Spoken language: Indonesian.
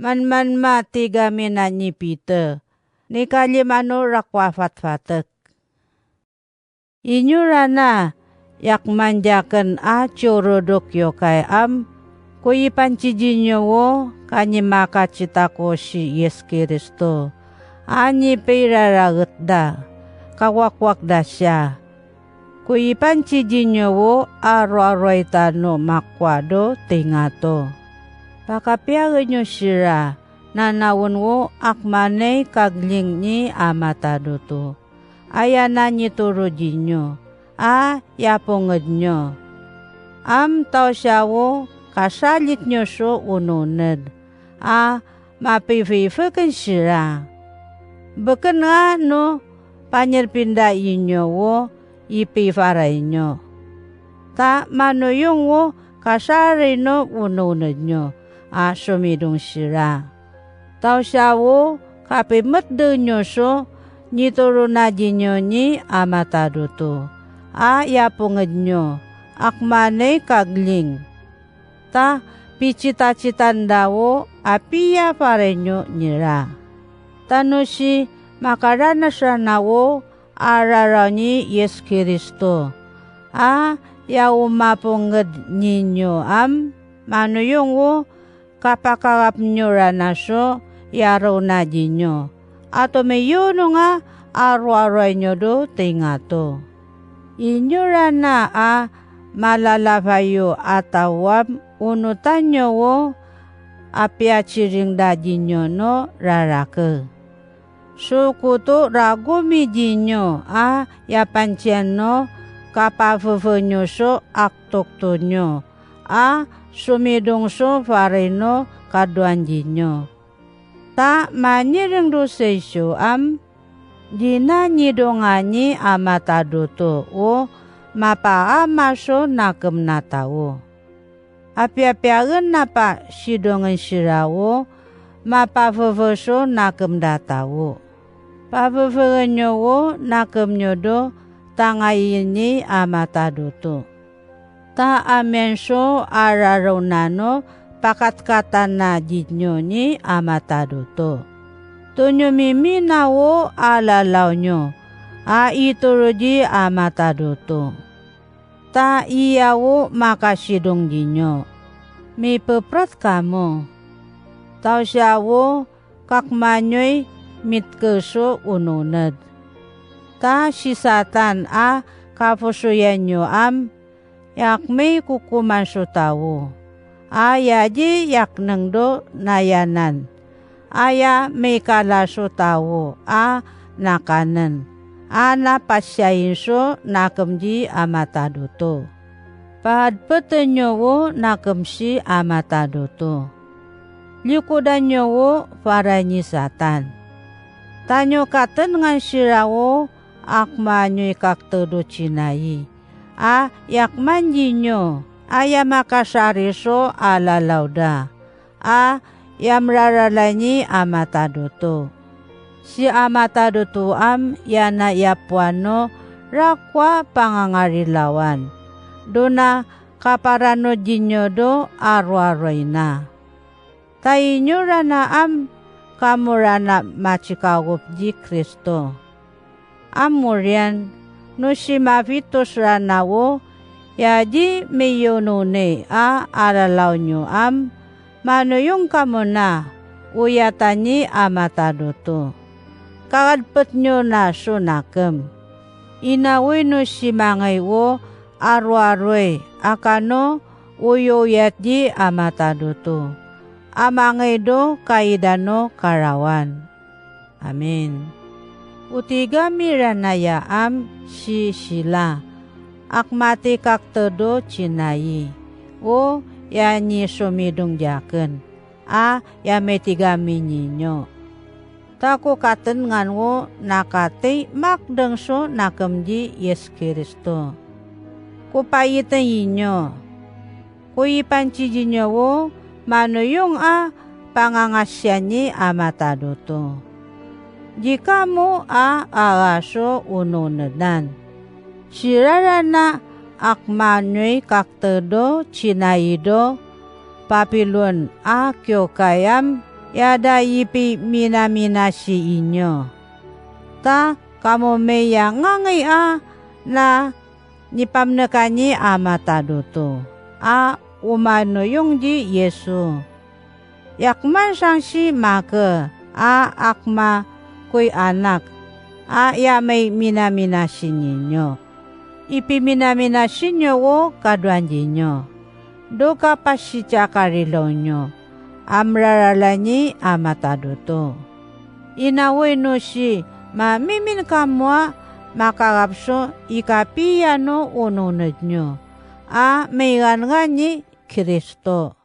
Man mati gamina ni Peter. Ni kalimano rakwafat fatek. Inyurana yak manjaken curodok yo kay kuyi pancijinyo wo kanyimaka citako si Yes Kristo. Anyi peiraraget da kawakwak da siya. Kuyi pancijinyo wo aro-aroy tano makwado tingato. Pakapiagenyo sira nanawon wo akmanay kagling ni amatado to. Ayana nyi turujinyo. Yaponged nyo. Tao siya wo kasalit nyo so ununed. Mapififiken sira. Beken nga no panyerpindayin nyo wo ipifaray nyo. Ta manuyong wo kasari no ununed nyo. Sumidong sira. Tao siya wo kapimedde nyo so niturunadin nyo ni amatado to. Yaponged nyo, akmanay kagling. Ta picita-citan dawo, apiya pare nyo nira. Tano si makaranas ranawo, araraw ni Yes Kristo. Yaw maponged ninyo manuyong wo, kapakarap nyo ranaso, yaraw na din nyo. Ato mayuno nga, arwaroy nyo do tingato. Inyurana malalafayo atawam unutan nyo wo apiachiring dadin nyo no rarake. Sukuto ragumi dinyo yapansyan no kapafufo nyo so aktokto nyo. Sumidong so fareno kaduan dinyo. Ta manyiring do seisyo dina nyidongani amatado to wo mapaamaso nakem natawo. Api-apiagen napa sidongen sirawo mapafeveso nakem datawo. Pafevegen nyo wo nakem nyodo tangayini amatado to. Ta amenso araraw nano pakat-katan na dinyo ni amatado to. Tunyo mimi na wo alalaw nyo. Ituruji amatado to. Ta iya wo makasidong dinyo. Mi peprat kamo. Tao siya wo kakmanyoy mitkeso ununed. Ta si Satan kapusuyan nyo yak may kukuman so tawo. Yaji yak nengdo nayanan. May kalaso tawo nakanen. Napasyayin so nakemji amatado to. Padpeten nyo wo nakemsi amatado to. Likudan nyo wo faranyi Satan. Tanyo katen ngan sirawo akmanyoy kaktedo cinayi. Yak manji nyo makasari so alalawda. Yamraralanyi amatado to. Si amatado to yana yapuano rakwa pangangarilawan. Dona kaparano jinyo do arwaroy na. Tainyo rana kamurana machikawop di Kristo. Murian no si mafitos rana wo yaji meyonone alalaw nyo manuyong kamo na uyatanyi amatado to. Kakadpet nyo na sunakem. Inawi no si mangay wo arwaroy akano uyuyat di amatado to. Amangay do kaidano karawan. Amen. Utiga miranaya si sila. Akmati kaktedo cinayi. O yanyi sumidong jaken. Yametigami ninyo. Tako katen ngan wo nakate makdeng so nakemji Yes Kristo. Kupayiten yinyo. Kuyipancijinyo wo manuyong pangangasyanyi amatado to. Jika mo agaso ununedan. Sirarana akmanoy kaktedo cinayido papilon kyokayam yada ipi mina-mina si inyo. Ta kamo meya ngangay na nipamnakanyi mataduto. Umano yung di Yesu. Yakman sang si maka akma kuy anak. Ya may mina-mina si ninyo. Ipi mina-mina si nyo wo kaduan nyo. Do kapasi cakarilaw nyo. Amraralanyi mataduto. Inawoy no si mamimin kamwa makakapso ikapiyano ununod nyo. Maygan nga ni Kristo.